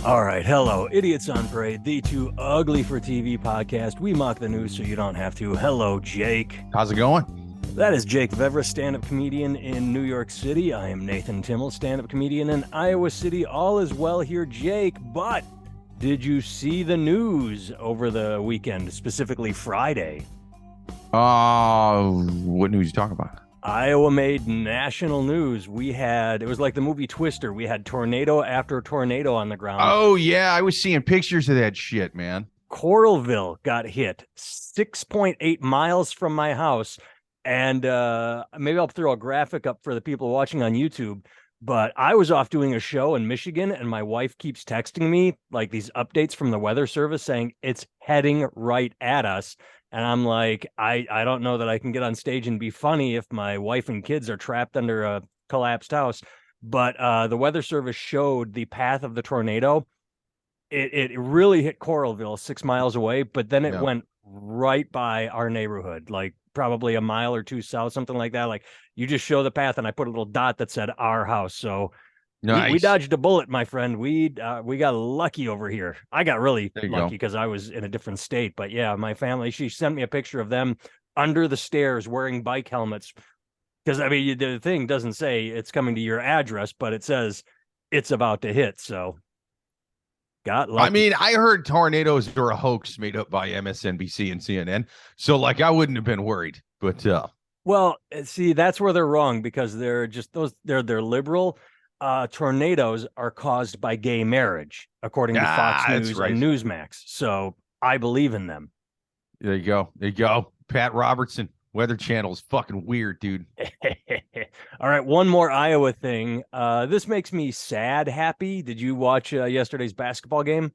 All right, hello, Idiots on Parade, the too ugly for TV podcast. We mock the news so you don't have to. Hello, Jake. How's it going? That is Jake Vevra, stand-up comedian in New York City. I am Nathan Timmel, stand-up comedian in Iowa City. All is well here, Jake, but did you see the news over the weekend, specifically Friday? What news you talking about? Iowa made national news. It was like the movie Twister. We had tornado after tornado on the ground. Oh, yeah, I was seeing pictures of that shit, man. Coralville got hit 6.8 miles from my house. And maybe I'll throw a graphic up for the people watching on YouTube. But I was off doing a show in Michigan, and my wife keeps texting me like these updates from the weather service saying it's heading right at us. And I'm like, I don't know that I can get on stage and be funny if my wife and kids are trapped under a collapsed house. But the weather service showed the path of the tornado. It really hit Coralville 6 miles away, but then it went right by our neighborhood, like probably a mile or two south, something like that. Like you just show the path, and I put a little dot that said our house. So Nice. we dodged a bullet, my friend. We got lucky over here. I got really lucky because I was in a different state. But yeah, my family, she sent me a picture of them under the stairs wearing bike helmets. Because I mean, the thing doesn't say it's coming to your address, but it says it's about to hit. So got lucky. I mean, I heard tornadoes are a hoax made up by MSNBC and CNN. So like I wouldn't have been worried. But well, see, that's where they're wrong, because they're just they're liberal. Tornadoes are caused by gay marriage, according to Fox News and Newsmax. So I believe in them. There you go. There you go. Pat Robertson, Weather Channel is fucking weird, dude. All right, one more Iowa thing. This makes me sad, happy. Did you watch yesterday's basketball game?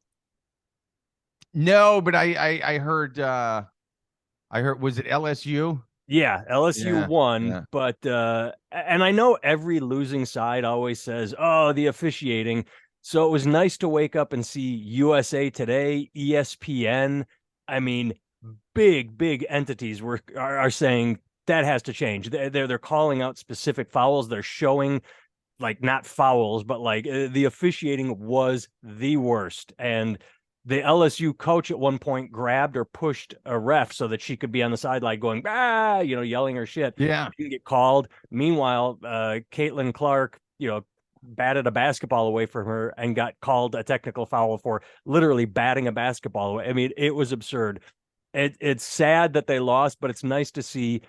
No, but I heard was it LSU? Yeah, LSU won, but and I know every losing side always says, "Oh, the officiating." So it was nice to wake up and see USA Today, ESPN. I mean, big entities are saying that has to change. They're calling out specific fouls. They're showing like not fouls, but like the officiating was the worst. And the LSU coach at one point grabbed or pushed a ref so that she could be on the sideline going, yelling her shit. Yeah. She didn't get called. Meanwhile, Caitlin Clark, batted a basketball away from her and got called a technical foul for literally batting a basketball away. I mean, it was absurd. It's sad that they lost, but it's nice to see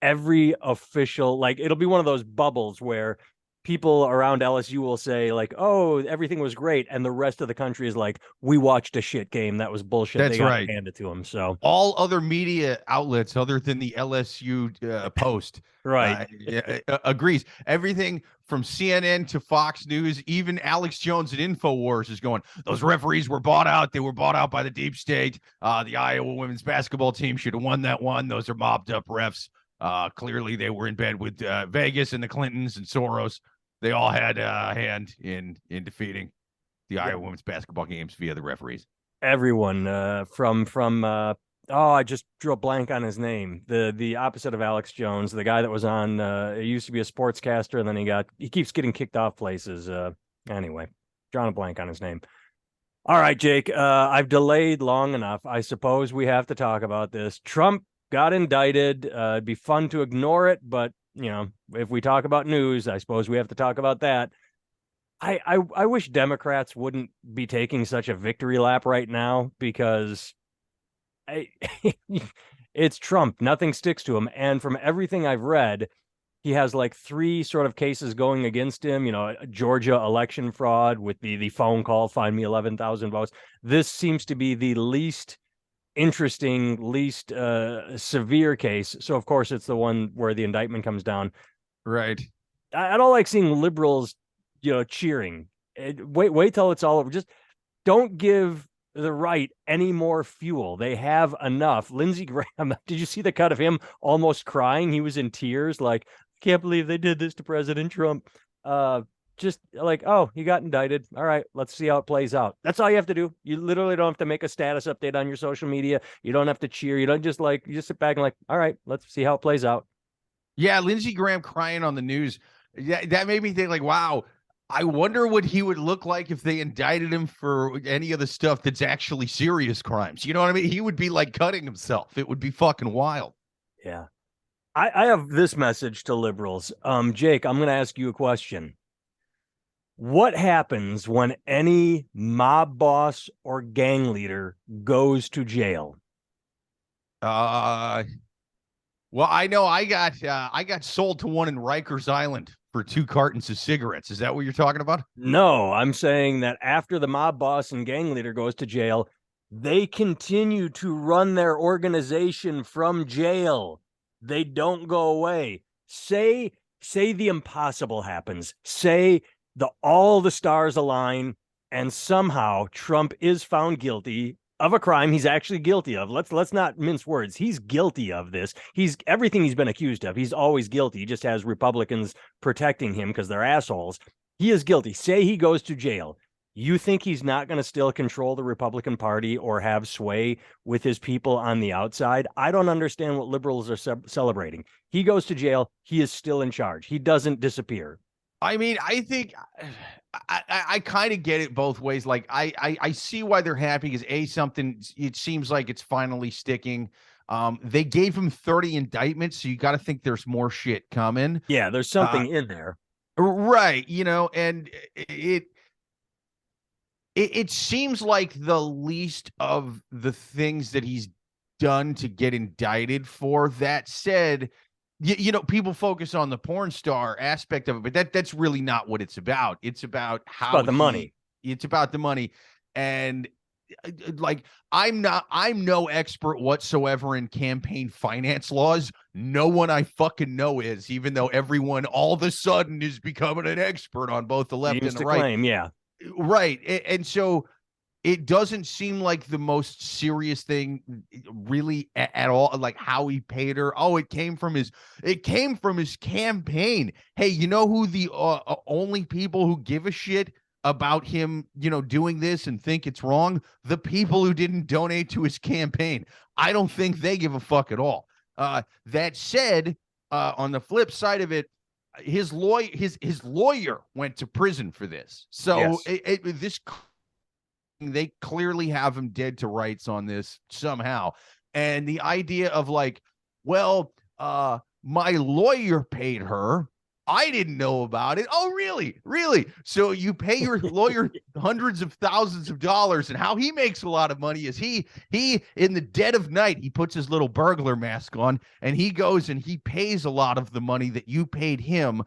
every official, like it'll be one of those bubbles where people around LSU will say like, "Oh, everything was great," and the rest of the country is like, "We watched a shit game. That was bullshit." That's right. Handed to them. So all other media outlets other than the LSU Post, right, agrees. Everything from CNN to Fox News, even Alex Jones at InfoWars is going, "Those referees were bought out. They were bought out by the deep state. The Iowa women's basketball team should have won that one. Those are mobbed up refs. Clearly, they were in bed with Vegas and the Clintons and Soros. They all had a hand in defeating the Iowa women's basketball games via the referees." Everyone I just drew a blank on his name. The opposite of Alex Jones, the guy that was on. He used to be a sportscaster, and then he keeps getting kicked off places. Anyway, drawing a blank on his name. All right, Jake. I've delayed long enough. I suppose we have to talk about this. Trump got indicted. It'd be fun to ignore it, but if we talk about news, I suppose we have to talk about that. I wish Democrats wouldn't be taking such a victory lap right now, because it's Trump. Nothing sticks to him. And from everything I've read, he has like 3 sort of cases going against him. Georgia election fraud with the phone call, find me 11,000 votes. This seems to be the least interesting, least severe case. So of course it's the one where the indictment comes down. Right. I don't like seeing liberals, cheering. Wait till it's all over. Just don't give the right any more fuel. They have enough. Lindsey Graham, did you see the cut of him almost crying? He was in tears, like, can't believe they did this to President Trump. Just like, oh, he got indicted. All right, let's see how it plays out. That's all you have to do. You literally don't have to make a status update on your social media. You don't have to cheer. You don't you just sit back and like, all right, let's see how it plays out. Yeah, Lindsey Graham crying on the news. Yeah, that made me think like, wow, I wonder what he would look like if they indicted him for any of the stuff that's actually serious crimes. You know what I mean? He would be like cutting himself. It would be fucking wild. Yeah. I have this message to liberals. Jake, I'm going to ask you a question. What happens when any mob boss or gang leader goes to jail? Uh, well, I know I got sold to one in Rikers Island for 2 cartons of cigarettes. Is that what you're talking about? No, I'm saying that after the mob boss and gang leader goes to jail, they continue to run their organization from jail. They don't go away. Say the impossible happens. Say all the stars align and somehow Trump is found guilty of a crime he's actually guilty of. Let's not mince words. He's guilty of this. He's everything he's been accused of. He's always guilty. He just has Republicans protecting him because they're assholes. He is guilty. Say he goes to jail. You think he's not going to still control the Republican Party or have sway with his people on the outside? I don't understand what liberals are celebrating. He goes to jail. He is still in charge. He doesn't disappear. I mean, I think I kind of get it both ways. Like I see why they're happy because something, it seems like it's finally sticking. They gave him 30 indictments, so you got to think there's more shit coming. Yeah, there's something in there. Right, and it seems like the least of the things that he's done to get indicted for. That said, people focus on the porn star aspect of it, but that's really not what it's about. It's about how the money. It's about the money. And like, I'm no expert whatsoever in campaign finance laws. No one I fucking know is, even though everyone all of a sudden is becoming an expert on both the left and the right. Claim, yeah. Right. And so it doesn't seem like the most serious thing really at all, like how he paid her. Oh, it came from his campaign. Hey, you know who the only people who give a shit about him, doing this and think it's wrong? The people who didn't donate to his campaign. I don't think they give a fuck at all. That said, on the flip side of it, his lawyer went to prison for this. So yes. They clearly have him dead to rights on this somehow. And the idea of like, well, my lawyer paid her. I didn't know about it. Oh, really? Really? So you pay your lawyer hundreds of thousands of dollars, and how he makes a lot of money is he in the dead of night, he puts his little burglar mask on and he goes and he pays a lot of the money that you paid him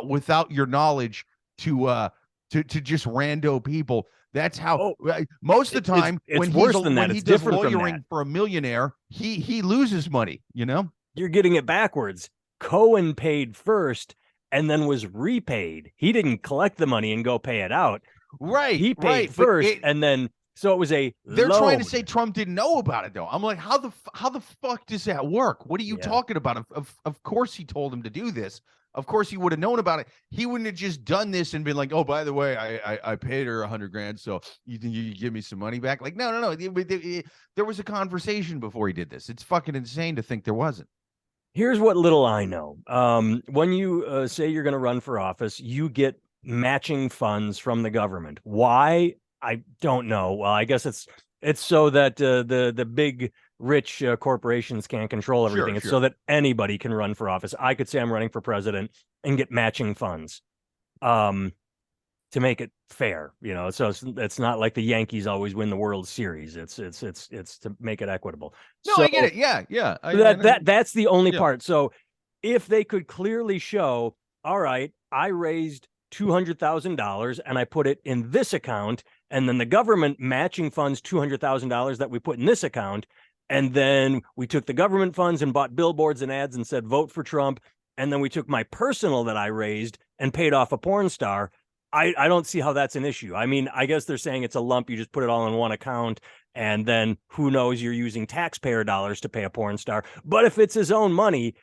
without your knowledge to just rando people. That's how most of the time when he does lawyering for a millionaire, he loses money, You're getting it backwards. Cohen paid first and then was repaid. He didn't collect the money and go pay it out. Right. He paid first and then so it was a They're loan. Trying to say Trump didn't know about it though. I'm like, how the fuck does that work? What are you talking about? Of course he told him to do this. Of course he would have known about it. He wouldn't have just done this and been like, oh, by the way, I paid her $100,000, so you think you give me some money back? Like, no. There was a conversation before he did this. It's fucking insane to think there wasn't. Here's what little I know. When you say you're going to run for office, you get matching funds from the government. Why? I don't know. Well, I guess it's so that the big rich corporations can't control everything. It's so that anybody can run for office. I could say I'm running for president and get matching funds to make it fair, so it's not like the Yankees always win the World Series. It's to make it equitable. No, so I get it. Yeah. That's the only part. So if they could clearly show, all right, I raised $200,000 and I put it in this account, and then the government matching funds $200,000 that we put in this account, and then we took the government funds and bought billboards and ads and said vote for Trump, and then we took my personal that I raised and paid off a porn star. I don't see how that's an issue. I mean, I guess they're saying it's a lump. You just put it all in one account, and then who knows, you're using taxpayer dollars to pay a porn star. But if it's his own money,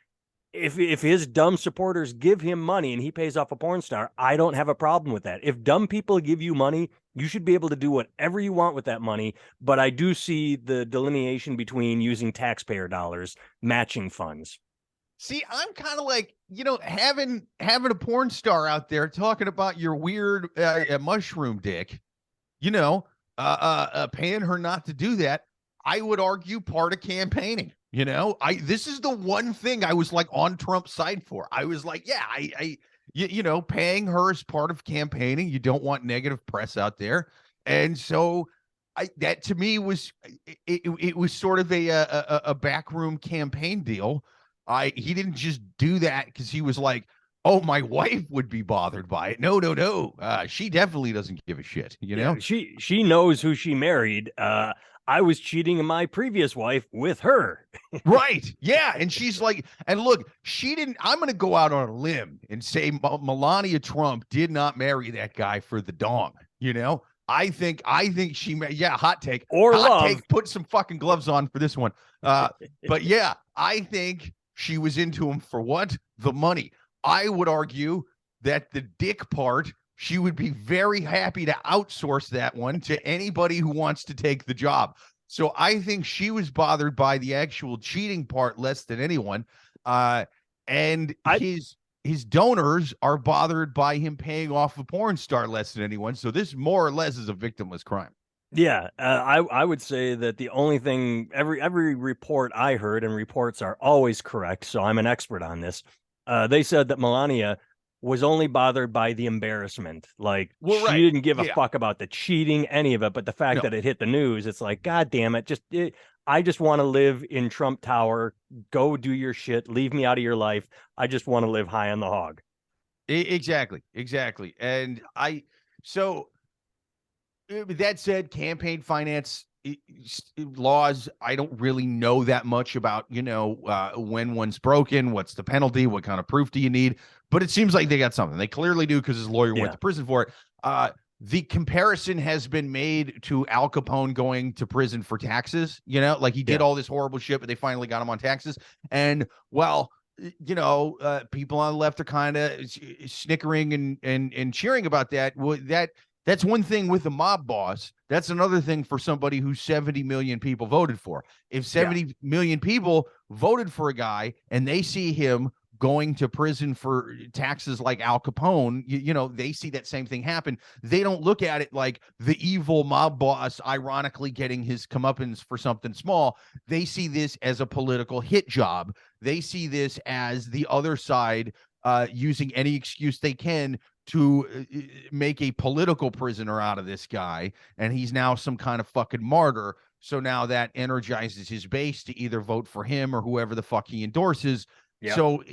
if his dumb supporters give him money and he pays off a porn star, I don't have a problem with that. If dumb people give you money, you should be able to do whatever you want with that money. But I do see the delineation between using taxpayer dollars, matching funds. See, I'm kind of like, having a porn star out there talking about your weird mushroom dick, paying her not to do that. I would argue part of campaigning. This is the one thing I was like on Trump's side for. I was like, yeah, paying her is part of campaigning. You don't want negative press out there, and so that to me was it was sort of a backroom campaign deal. He didn't just do that because he was like, oh, my wife would be bothered by it. No, no, no. She definitely doesn't give a shit. Yeah, she knows who she married. I was cheating my previous wife with her. Right. Yeah. And she's like, and look, she didn't. I'm going to go out on a limb and say Melania Trump did not marry that guy for the dong. I think hot take Or hot love. take. Put some fucking gloves on for this one. But yeah, I think she was into him for what? The money. I would argue that the dick part, she would be very happy to outsource that one to anybody who wants to take the job. So I think she was bothered by the actual cheating part less than anyone. And his donors are bothered by him paying off a porn star less than anyone. So this more or less is a victimless crime. Yeah, I would say that the only thing every report I heard, and reports are always correct, so I'm an expert on this. They said that Melania was only bothered by the embarrassment. Like, she didn't give a fuck about the cheating, any of it, but the fact that it hit the news, it's like, God damn it, I just want to live in Trump Tower. Go do your shit. Leave me out of your life. I just want to live high on the hog. Exactly. And so that said, campaign finance laws, I don't really know that much about, when one's broken, what's the penalty, what kind of proof do you need? But it seems like they got something. They clearly do because his lawyer went to prison for it. The comparison has been made to Al Capone going to prison for taxes, like he did all this horrible shit, but they finally got him on taxes. And people on the left are kind of snickering and cheering about that. That's one thing with the mob boss. That's another thing for somebody who 70 million people voted for. If 70 million people voted for a guy and they see him going to prison for taxes like Al Capone, they see that same thing happen. They don't look at it like the evil mob boss ironically getting his comeuppance for something small. They see this as a political hit job. They see this as the other side using any excuse they can to make a political prisoner out of this guy, and he's now some kind of fucking martyr. So now that energizes his base to either vote for him or whoever the fuck he endorses. Yep. So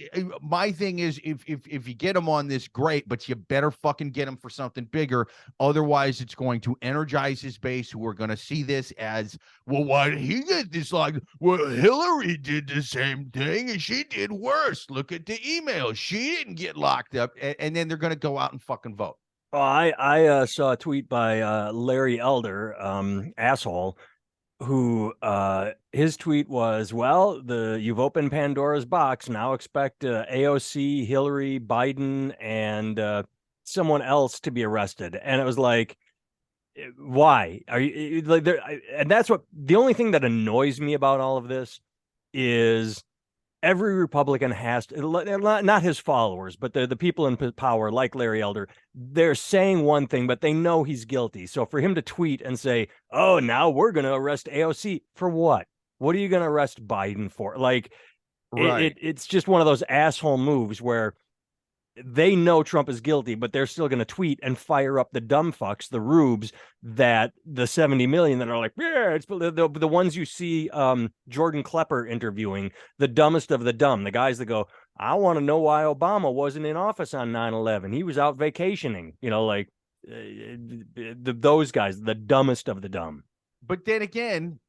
my thing is, if you get him on this, great, but you better fucking get him for something bigger. Otherwise, it's going to energize his base, who are going to see this as, well, why did he get this? Like, well, Hillary did the same thing, and she did worse. Look at the email. She didn't get locked up. And then they're going to go out and fucking vote. Oh, I saw a tweet by Larry Elder, asshole, who his tweet was, well, you've opened Pandora's box. Now expect AOC, Hillary, Biden, and someone else to be arrested. And it was like, why are you like there? And that's what the only thing that annoys me about all of this is every Republican has to, not his followers, but the people in power, like Larry Elder, they're saying one thing, but they know he's guilty. So for him to tweet and say, oh, now we're going to arrest AOC for what? What are you going to arrest Biden for? Like, it's just one of those asshole moves where they know Trump is guilty, but they're still going to tweet and fire up the dumb fucks, the rubes, that the 70 million that are like, yeah, it's the ones you see Jordan Klepper interviewing, the dumbest of the dumb, the guys that go, I want to know why Obama wasn't in office on 9/11. He was out vacationing, like those guys, the dumbest of the dumb. But then again,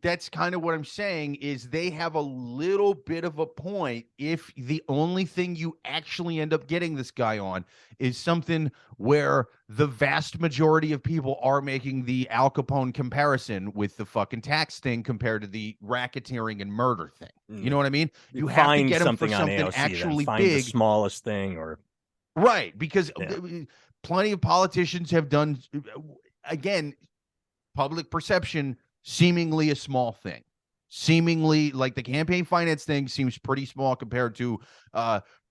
that's kind of what I'm saying is they have a little bit of a point if the only thing you actually end up getting this guy on is something where the vast majority of people are making the Al Capone comparison with the fucking tax thing compared to the racketeering and murder thing. You know what I mean? You have to get him for something AOC, actually big. The smallest thing, or right, because plenty of politicians have done, again, public perception, seemingly a small thing. seemingly like the campaign finance thing seems pretty small compared to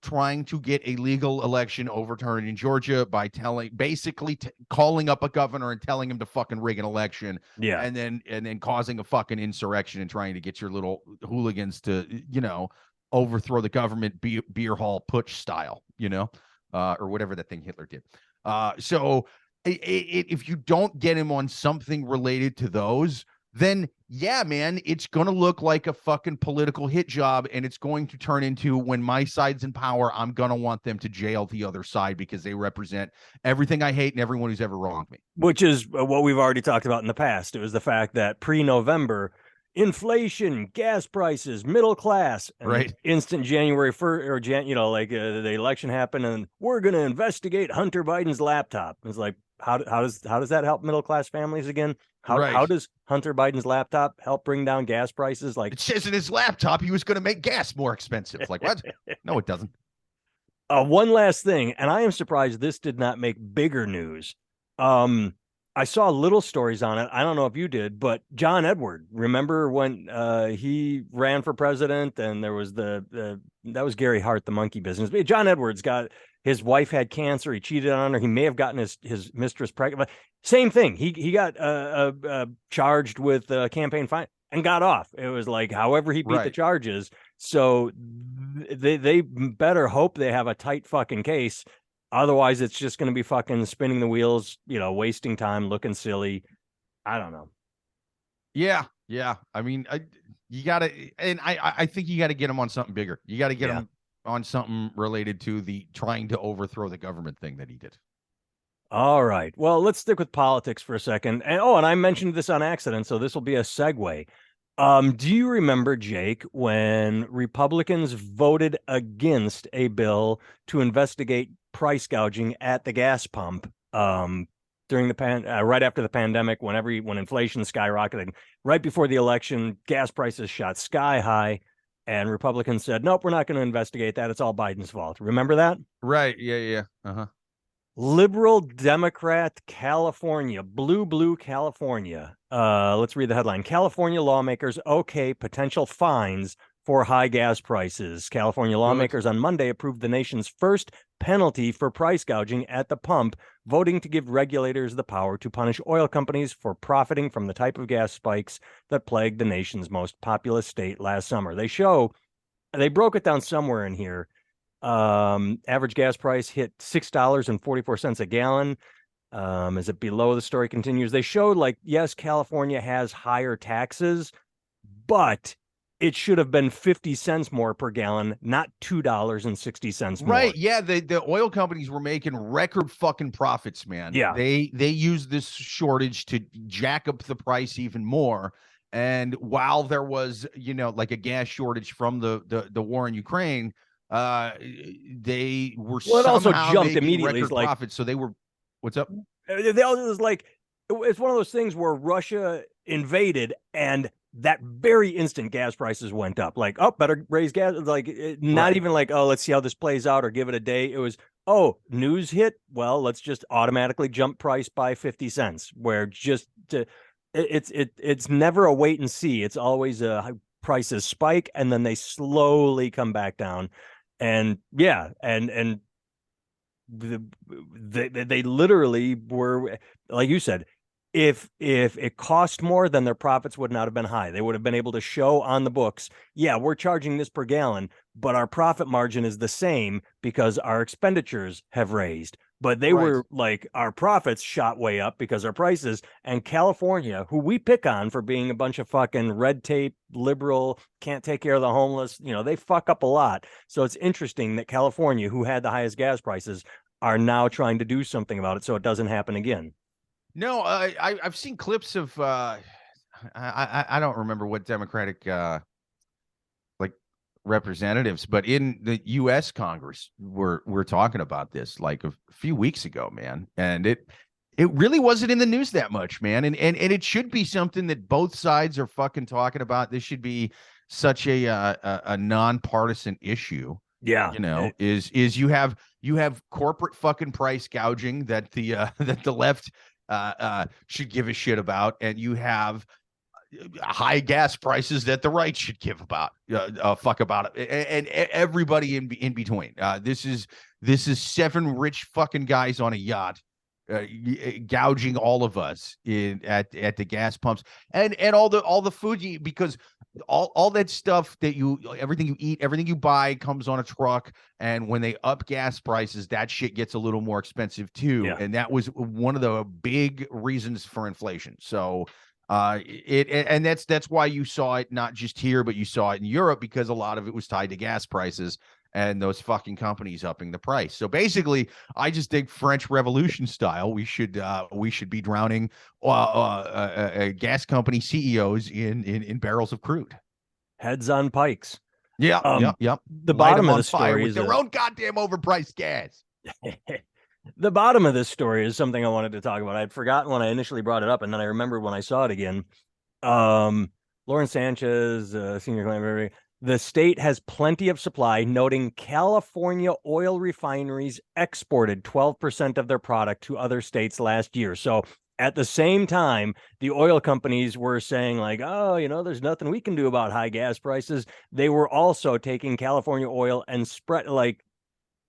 trying to get a legal election overturned in Georgia by basically calling up a governor and telling him to fucking rig an election. Yeah. And then causing a fucking insurrection and trying to get your little hooligans to, overthrow the government beer hall putsch style, or whatever that thing Hitler did. So if you don't get him on something related to those, then yeah, man, it's going to look like a fucking political hit job. And it's going to turn into, when my side's in power, I'm going to want them to jail the other side because they represent everything I hate and everyone who's ever wronged me. Which is what we've already talked about in the past. It was the fact that pre-November, inflation, gas prices, middle class, and right? Instant January 1st or the election happened, and we're going to investigate Hunter Biden's laptop. It's like, how does that help middle class families again? How does Hunter Biden's laptop help bring down gas prices? Like, it says in his laptop he was going to make gas more expensive. Like, what? No, it doesn't. One last thing, and I am surprised this did not make bigger news. I saw little stories on it. I don't know if you did, but John Edward, remember when he ran for president, and there was that was Gary Hart, the monkey business. But John Edwards his wife had cancer. He cheated on her. He may have gotten his mistress pregnant. But same thing. He got charged with campaign fine and got off. It was like, however he beat the charges. So they better hope they have a tight fucking case. Otherwise, it's just going to be fucking spinning the wheels, wasting time, looking silly. I don't know. Yeah. I mean, you got to, and I think you got to get them on something bigger. You got to get them on something related to the trying to overthrow the government thing that he did. All right. Well, let's stick with politics for a second. And I mentioned this on accident, so this will be a segue. Do you remember, Jake, when Republicans voted against a bill to investigate price gouging at the gas pump during the right after the pandemic, when inflation skyrocketed, right before the election, gas prices shot sky high, and Republicans said, nope, we're not going to investigate that. It's all Biden's fault. Remember that? Right. Yeah. Uh-huh. Liberal Democrat California, blue California. Let's read the headline. California lawmakers okay potential fines for high gas prices. California lawmakers on Monday approved the nation's first penalty for price gouging at the pump, voting to give regulators the power to punish oil companies for profiting from the type of gas spikes that plagued the nation's most populous state last summer. They broke it down somewhere in here. Average gas price hit $6.44 a gallon. As it below, the story continues. They showed yes, California has higher taxes, but it should have been 50 cents more per gallon, not $2.60 more. Right. Yeah. The oil companies were making record fucking profits, man. Yeah. They used this shortage to jack up the price even more. And while there was, a gas shortage from the war in Ukraine, they were it also jumped making immediately. Record profits. So they were, what's up? They also was it's one of those things where Russia invaded and that very instant gas prices went up. Better raise gas. Not even let's see how this plays out or give it a day. It was, news hit. Well, let's just automatically jump price by 50 cents. Where it's never a wait and see. It's always prices spike and then they slowly come back down. And and they literally were, like you said, if it cost more, then their profits would not have been high. They would have been able to show on the books, we're charging this per gallon, but our profit margin is the same because our expenditures have raised. But they were our profits shot way up because our prices. And California, who we pick on for being a bunch of fucking red tape, liberal, can't take care of the homeless, they fuck up a lot. So it's interesting that California, who had the highest gas prices, are now trying to do something about it so it doesn't happen again. No, I've seen clips of I don't remember what Democratic representatives, but in the U.S. Congress we're talking about this a few weeks ago, man, and it really wasn't in the news that much, man, and it should be something that both sides are fucking talking about. This should be such a nonpartisan issue. Yeah, is you have corporate fucking price gouging that the left should give a shit about, and you have high gas prices that the right should give about a fuck about it, and everybody in between. This is seven rich fucking guys on a yacht, gouging all of us at the gas pumps, and all the food you eat, because all that stuff that everything you eat, everything you buy comes on a truck, and when they up gas prices, that shit gets a little more expensive too. Yeah. And that was one of the big reasons for inflation. So and that's why you saw it not just here, but you saw it in Europe, because a lot of it was tied to gas prices and those fucking companies upping the price. So basically, I just think French Revolution style, we should be drowning gas company CEOs in barrels of crude. Heads on pikes. Yeah, Um, yep. The Light bottom them of on the fire story with is their own goddamn overpriced gas. the bottom of this story is something I wanted to talk about. I'd forgotten when I initially brought it up, and then I remembered when I saw it again. Lauren Sanchez, senior claim, the state has plenty of supply, noting California oil refineries exported 12% of their product to other states last year. So at the same time, the oil companies were saying like, oh, there's nothing we can do about high gas prices. They were also taking California oil and spread like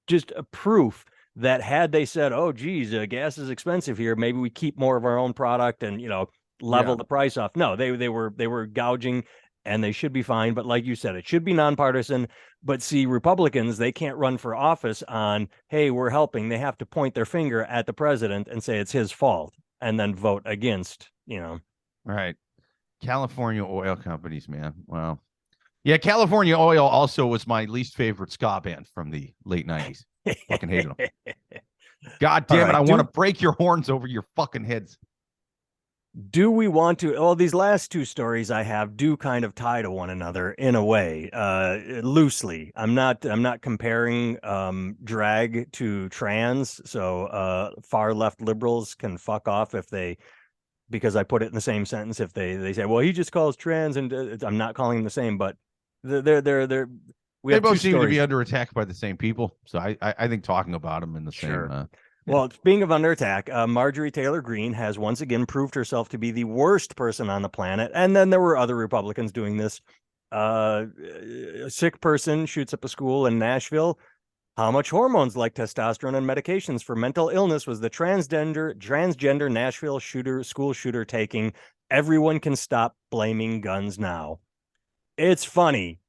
just a proof that had they said, oh, geez, gas is expensive here, maybe we keep more of our own product and, level the price off. No, they were gouging, and they should be fine. But like you said, it should be nonpartisan. But see, Republicans, they can't run for office on, hey, we're helping. They have to point their finger at the president and say it's his fault, and then vote against, Right. California oil companies, man. Wow. Yeah, California Oil also was my least favorite ska band from the late 90s. Fucking hated them. God damn it. I want to break your horns over your fucking heads. Do we want to? Well, these last two stories I have do kind of tie to one another in a way, loosely. I'm not comparing drag to trans. So far left liberals can fuck off because I put it in the same sentence. If they say, well, he just calls trans, and I'm not calling them the same, but they're they both seem to be under attack by the same people. So I think talking about them in the sure. same. Well, speaking of under attack, Marjorie Taylor Greene has once again proved herself to be the worst person on the planet. And then there were other Republicans doing this. A sick person shoots up a school in Nashville. How much hormones like testosterone and medications for mental illness was the transgender Nashville school shooter taking? Everyone can stop blaming guns now. It's funny.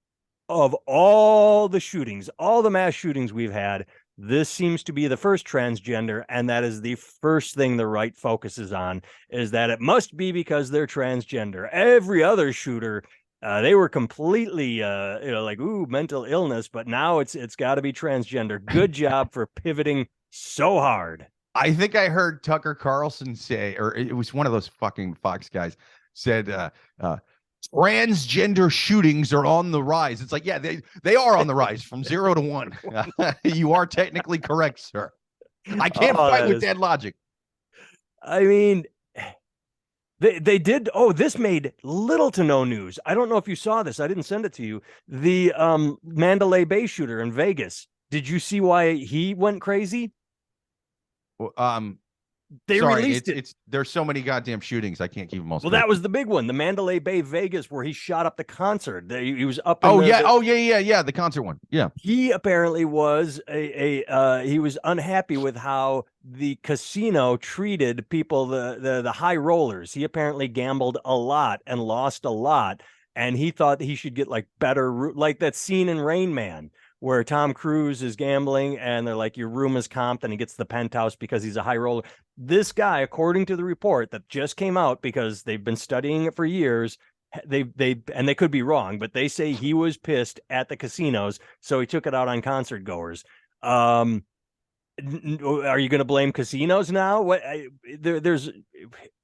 Of all the shootings, all the mass shootings we've had, this seems to be the first transgender, and that is the first thing the right focuses on, is that it must be because they're transgender. Every other shooter, they were completely, like, ooh, mental illness, but now it's got to be transgender. Good job for pivoting so hard. I think I heard Tucker Carlson say, or it was one of those fucking Fox guys, said, transgender shootings are on the rise. It's like, yeah, they are on the rise from 0 to 1. You are technically correct, sir. I can't fight with that logic. I mean, they did. Oh, this made little to no news. I don't know if you saw this. I didn't send it to you. The Mandalay Bay shooter in Vegas. Did you see why he went crazy? They released it. There's so many goddamn shootings. I can't keep them all. Well, that was the big one, the Mandalay Bay Vegas, where he shot up the concert. He was up. The concert one. Yeah. He apparently was he was unhappy with how the casino treated people, the high rollers. He apparently gambled a lot and lost a lot, and he thought that he should get like better, like that scene in Rain Man, where Tom Cruise is gambling and they're like, your room is comped, and he gets the penthouse because he's a high roller. This guy, according to the report that just came out, because they've been studying it for years, they could be wrong, but they say he was pissed at the casinos, so he took it out on concert goers. Are you going to blame casinos now?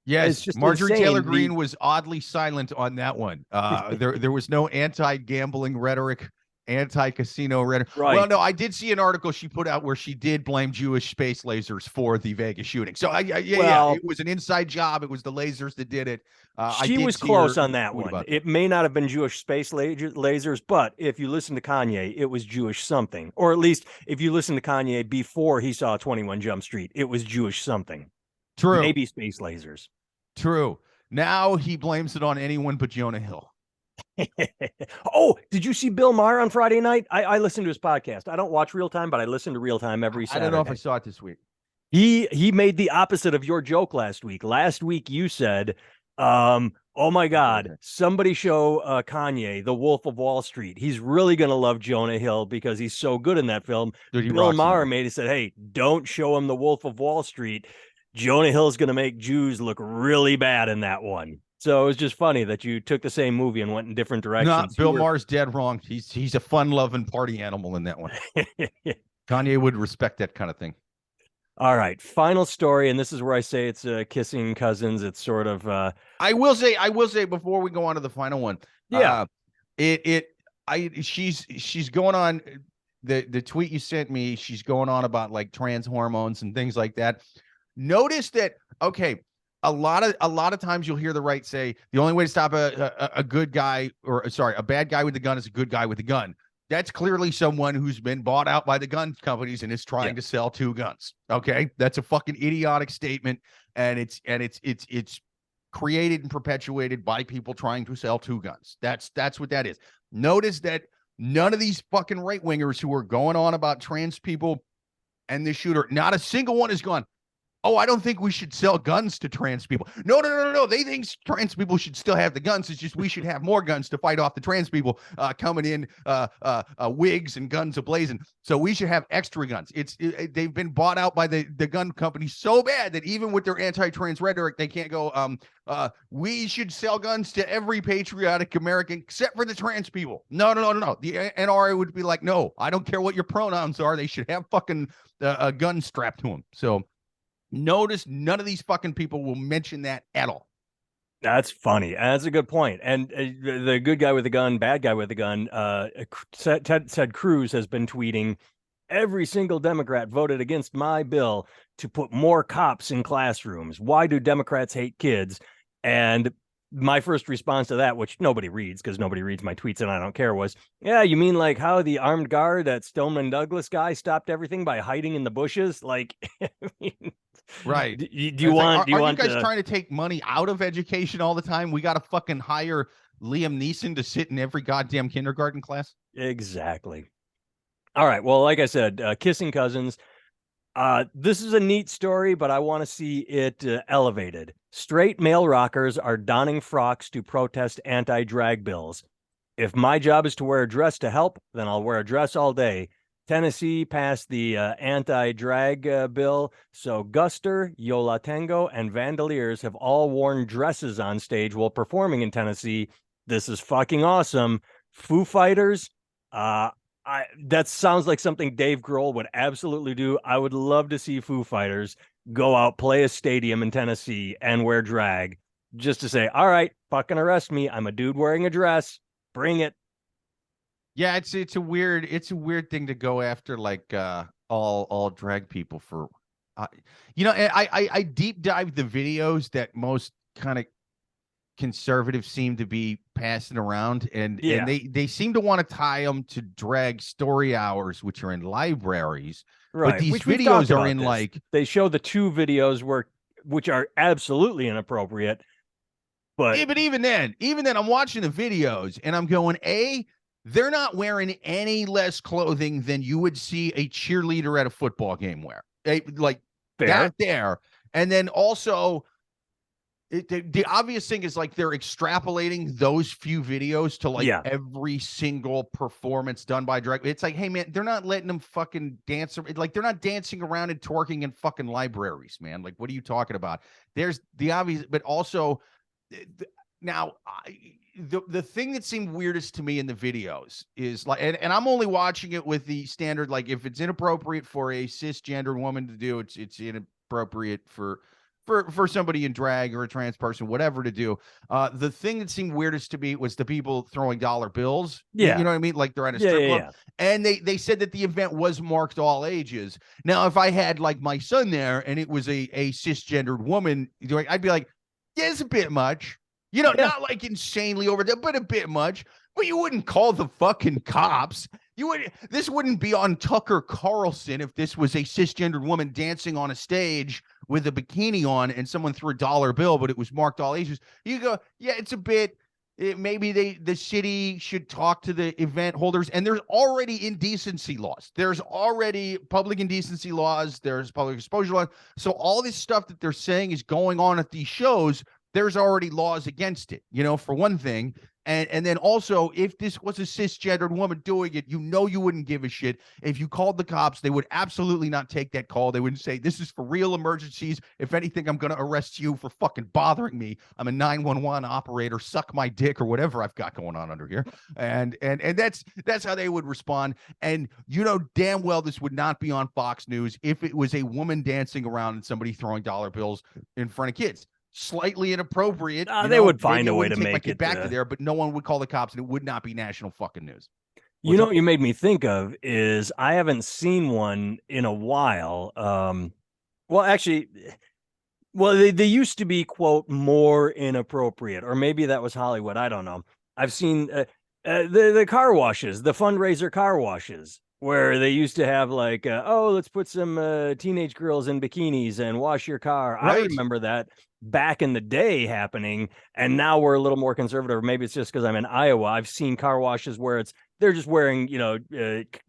Yes, Marjorie Taylor Greene was oddly silent on that one. There was no anti-gambling rhetoric, anti-casino rhetoric. Right. Well, no, I did see an article she put out where she did blame Jewish space lasers for the Vegas shooting. So it was an inside job. It was the lasers that did it. She was close on that one. It may not have been Jewish space lasers, but if you listen to Kanye, it was Jewish something. Or at least if you listen to Kanye before he saw 21 Jump Street, it was Jewish something. True. Maybe space lasers. True. Now he blames it on anyone but Jonah Hill. Oh, did you see Bill Maher on Friday night? I listened to his podcast. I don't watch real time, but I listen to real time every Saturday. I don't know if I saw it this week. He made the opposite of your joke last week. Last week you said, oh my God, somebody show Kanye The Wolf of Wall Street. He's really gonna love Jonah Hill because he's so good in that film. Dude, Bill Maher made it, said, hey, don't show him The Wolf of Wall Street. Jonah Hill's gonna make Jews look really bad in that one. So it was just funny that you took the same movie and went in different directions. No, Bill Maher's dead wrong. He's a fun-loving party animal in that one. Kanye would respect that kind of thing. All right, final story, and this is where I say it's kissing cousins. It's sort of. I will say before we go on to the final one. Yeah. She's going on the tweet you sent me. She's going on about like trans hormones and things like that. Notice that. Okay. A lot of times you'll hear the right say the only way to stop a good guy a bad guy with a gun is a good guy with a gun. That's clearly someone who's been bought out by the gun companies and is trying to sell two guns. Okay, that's a fucking idiotic statement, and it's created and perpetuated by people trying to sell two guns. That's what that is. Notice that none of these fucking right wingers who are going on about trans people and this shooter, not a single one has gone, oh, I don't think we should sell guns to trans people. No. They think trans people should still have the guns. It's just we should have more guns to fight off the trans people coming in, wigs and guns ablazing. So we should have extra guns. They've been bought out by the gun companies so bad that even with their anti-trans rhetoric, they can't go, we should sell guns to every patriotic American except for the trans people. No. The NRA would be like, no, I don't care what your pronouns are. They should have fucking a gun strapped to them. So notice none of these fucking people will mention that at all. That's funny. That's a good point. And the good guy with the gun, bad guy with the gun, Ted Cruz has been tweeting, every single Democrat voted against my bill to put more cops in classrooms. Why do Democrats hate kids? And my first response to that, which nobody reads because nobody reads my tweets and I don't care, was, yeah, you mean like how the armed guard, that Stoneman Douglas guy, stopped everything by hiding in the bushes? Like, I mean, right. Do you want you guys trying to take money out of education all the time? We got to fucking hire Liam Neeson to sit in every goddamn kindergarten class. Exactly. All right. Well, like I said, kissing cousins. This is a neat story, but I want to see it elevated. Straight male rockers are donning frocks to protest anti-drag bills. If my job is to wear a dress to help, then I'll wear a dress all day. Tennessee passed the anti-drag bill, so Guster, Yo La Tengo, and Vandaliers have all worn dresses on stage while performing in Tennessee. This is fucking awesome. Foo Fighters, that sounds like something Dave Grohl would absolutely do. I would love to see Foo Fighters go out, play a stadium in Tennessee, and wear drag, just to say, all right, fucking arrest me. I'm a dude wearing a dress. Bring it. Yeah, it's a weird thing to go after, like all drag people for, I deep dive the videos that most kind of conservatives seem to be passing around, and they seem to want to tie them to drag story hours, which are in libraries, right? But these videos are in this. Like, they show the two videos which are absolutely inappropriate, but even then I'm watching the videos and I'm going, they're not wearing any less clothing than you would see a cheerleader at a football game wear. Like that there. And then also the obvious thing is like they're extrapolating those few videos to like every single performance done by drag. It's like, hey man, they're not letting them fucking dance. Like they're not dancing around and twerking in fucking libraries, man. Like, what are you talking about? There's the obvious, but also now the thing that seemed weirdest to me in the videos is like, and I'm only watching it with the standard, like if it's inappropriate for a cisgendered woman to do, it's inappropriate for somebody in drag or a trans person, whatever, to do. The thing that seemed weirdest to me was the people throwing dollar bills. Yeah. You know what I mean? Like they're at a strip club. Yeah. And they said that the event was marked all ages. Now, if I had like my son there and it was a cisgendered woman doing, I'd be like, yeah, it's a bit much. You know, not like insanely over there, but a bit much. But you wouldn't call the fucking cops. This wouldn't be on Tucker Carlson if this was a cisgendered woman dancing on a stage with a bikini on and someone threw a dollar bill, but it was marked all ages. You go, yeah, it's a bit. Maybe the city should talk to the event holders, and there's already indecency laws. There's already public indecency laws. There's public exposure laws. So all this stuff that they're saying is going on at these shows, there's already laws against it, for one thing. And then also, if this was a cisgendered woman doing it, you wouldn't give a shit. If you called the cops, they would absolutely not take that call. They wouldn't say, this is for real emergencies. If anything, I'm going to arrest you for fucking bothering me. I'm a 911 operator. Suck my dick or whatever I've got going on under here. And that's how they would respond. And damn well this would not be on Fox News if it was a woman dancing around and somebody throwing dollar bills in front of kids. Slightly inappropriate. They would find a way to make it back to there, but no one would call the cops, and it would not be national fucking news. What you made me think of is I haven't seen one in a while. They used to be, quote, more inappropriate, or maybe that was Hollywood. I don't know. I've seen the car washes, the fundraiser car washes, where they used to have like, let's put some teenage girls in bikinis and wash your car. Right. I remember that back in the day happening, and now we're a little more conservative. Maybe it's just because I'm in Iowa. I've seen car washes where they're just wearing, shorts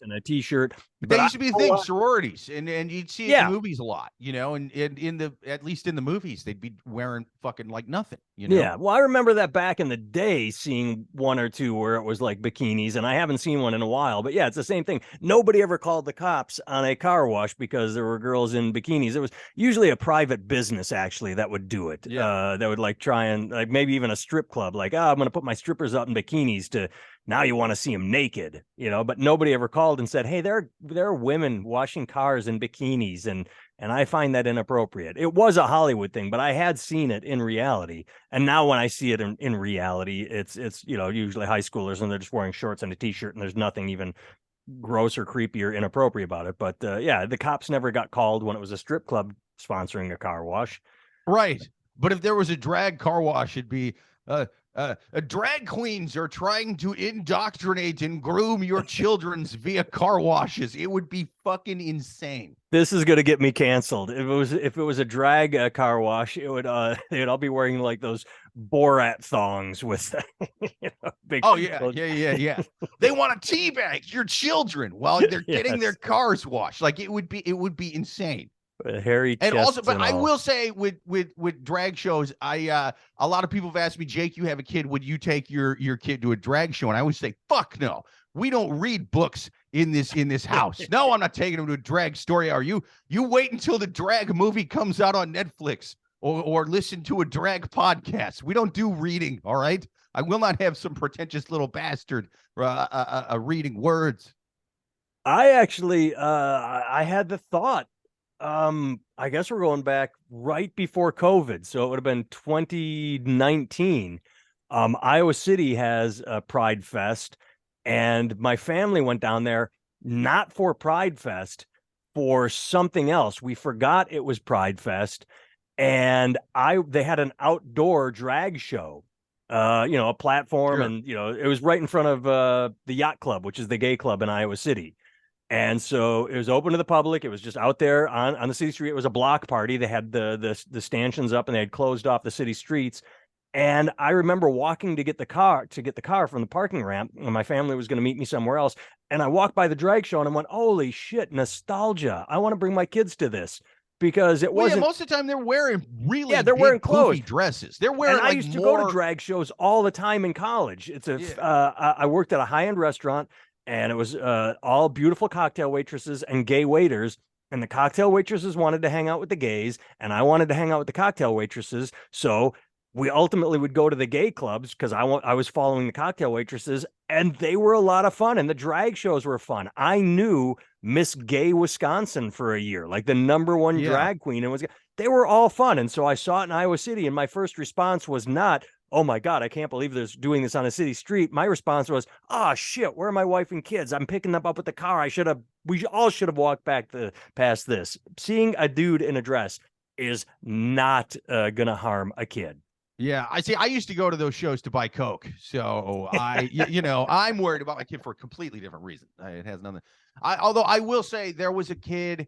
and a t-shirt. But that used to be a thing, sororities, and you'd see it in movies a lot, and at least in the movies, they'd be wearing fucking like nothing, Yeah, well, I remember that back in the day, seeing one or two where it was like bikinis, and I haven't seen one in a while. But yeah, it's the same thing. Nobody ever called the cops on a car wash because there were girls in bikinis. It was usually a private business, actually, that would do it. Yeah. That would like try and like maybe even a strip club, like, I'm going to put my strippers up in bikinis to. Now you want to see them naked, but nobody ever called and said, hey, there are women washing cars in bikinis. And I find that inappropriate. It was a Hollywood thing, but I had seen it in reality. And now when I see it in reality, it's usually high schoolers and they're just wearing shorts and a t-shirt and there's nothing even gross or creepy or inappropriate about it. But the cops never got called when it was a strip club sponsoring a car wash. Right. But if there was a drag car wash, it'd be drag queens are trying to indoctrinate and groom your children's via car washes. It would be fucking insane. This is going to get me canceled. If it was a drag car wash, it would they'd all be wearing like those Borat thongs with big. Oh yeah. They want to teabag your children while they're getting their cars washed. Like it would be insane. Hairy and also, but I will say with drag shows, a lot of people have asked me, Jake, you have a kid, would you take your kid to a drag show? And I always say, fuck no. We don't read books in this house. No, I'm not taking him to a drag story. Are you? You wait until the drag movie comes out on Netflix or listen to a drag podcast. We don't do reading. All right. I will not have some pretentious little bastard reading words. I actually I had the thought. I guess we're going back right before COVID. So it would have been 2019. Iowa City has a Pride Fest, and my family went down there not for Pride Fest, for something else. We forgot it was Pride Fest, and they had an outdoor drag show. A platform, sure. And it was right in front of the Yacht Club, which is the gay club in Iowa City. And so it was open to the public. It was just out there on the city street. It was a block party. They had the stanchions up and they had closed off the city streets. And I remember walking to get the car from the parking ramp, and my family was going to meet me somewhere else. And I walked by the drag show and I went, holy shit, nostalgia. I want to bring my kids to this. Because it wasn't. Most of the time they're wearing they're wearing clothes, dresses. They're wearing. And I used to go to drag shows all the time in college. I worked at a high-end restaurant. And it was all beautiful cocktail waitresses and gay waiters. And the cocktail waitresses wanted to hang out with the gays, and I wanted to hang out with the cocktail waitresses. So we ultimately would go to the gay clubs because I was following the cocktail waitresses, and they were a lot of fun. And the drag shows were fun. I knew Miss Gay Wisconsin for a year, like the #1 drag queen. And they were all fun. And so I saw it in Iowa City, and my first response was not, oh my God, I can't believe they're doing this on a city street. My response was, oh shit, where are my wife and kids? I'm picking them up with the car. We all should have walked past this. Seeing a dude in a dress is not going to harm a kid. Yeah, I see. I used to go to those shows to buy Coke. So I'm worried about my kid for a completely different reason. It has nothing. Although I will say there was a kid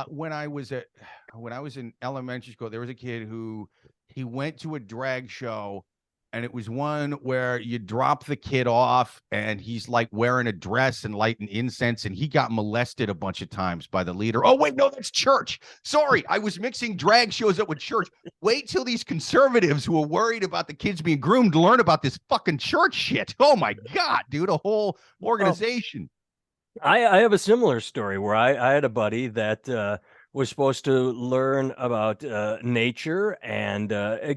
when I was in elementary school, there was a kid who he went to a drag show, and it was one where you drop the kid off and he's like wearing a dress and lighting incense, and he got molested a bunch of times by the leader. Oh, wait, no, that's church. Sorry, I was mixing drag shows up with church. Wait till these conservatives who are worried about the kids being groomed learn about this fucking church shit. Oh my God, dude, a whole organization. I have a similar story where I had a buddy that was supposed to learn about nature and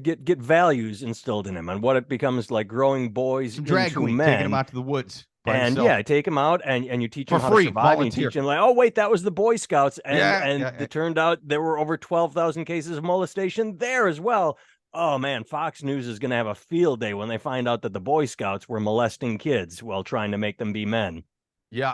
get values instilled in him and what it becomes like growing boys Some drag into queen men. taking him out to the woods by And himself. yeah, take him out and you teach For him how free, to survive. volunteer. And you teach him like, oh wait, that was the Boy Scouts, and Yeah. it turned out there were over 12,000 cases of molestation there as well. Oh man, Fox News is going to have a field day when they find out that the Boy Scouts were molesting kids while trying to make them be men. Yeah.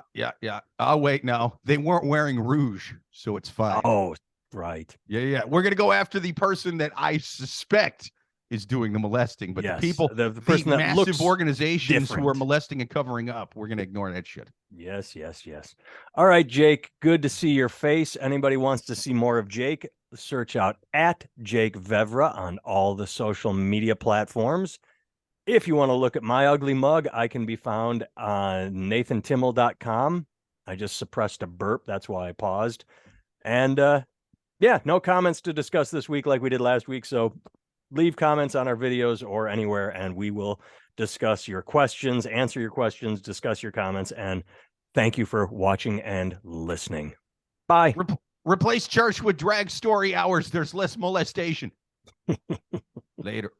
Oh, wait, no, they weren't wearing rouge, so it's fine. Oh, right. Yeah. We're going to go after the person that I suspect is doing the molesting, but Yes, the people, the person that massive looks organizations who are different. molesting and covering up, we're going to ignore that shit. Yes. All right, Jake, good to see your face. Anybody wants to see more of Jake, search out at Jake Vevra on all the social media platforms. If you want to look at my ugly mug, I can be found on nathantimmel.com. I just suppressed a burp. That's why I paused. And yeah, no comments to discuss this week like we did last week. So leave comments on our videos or anywhere, and we will discuss your questions, answer your questions, discuss your comments. And thank you for watching and listening. Bye. Replace church with drag story hours. There's less molestation. Later.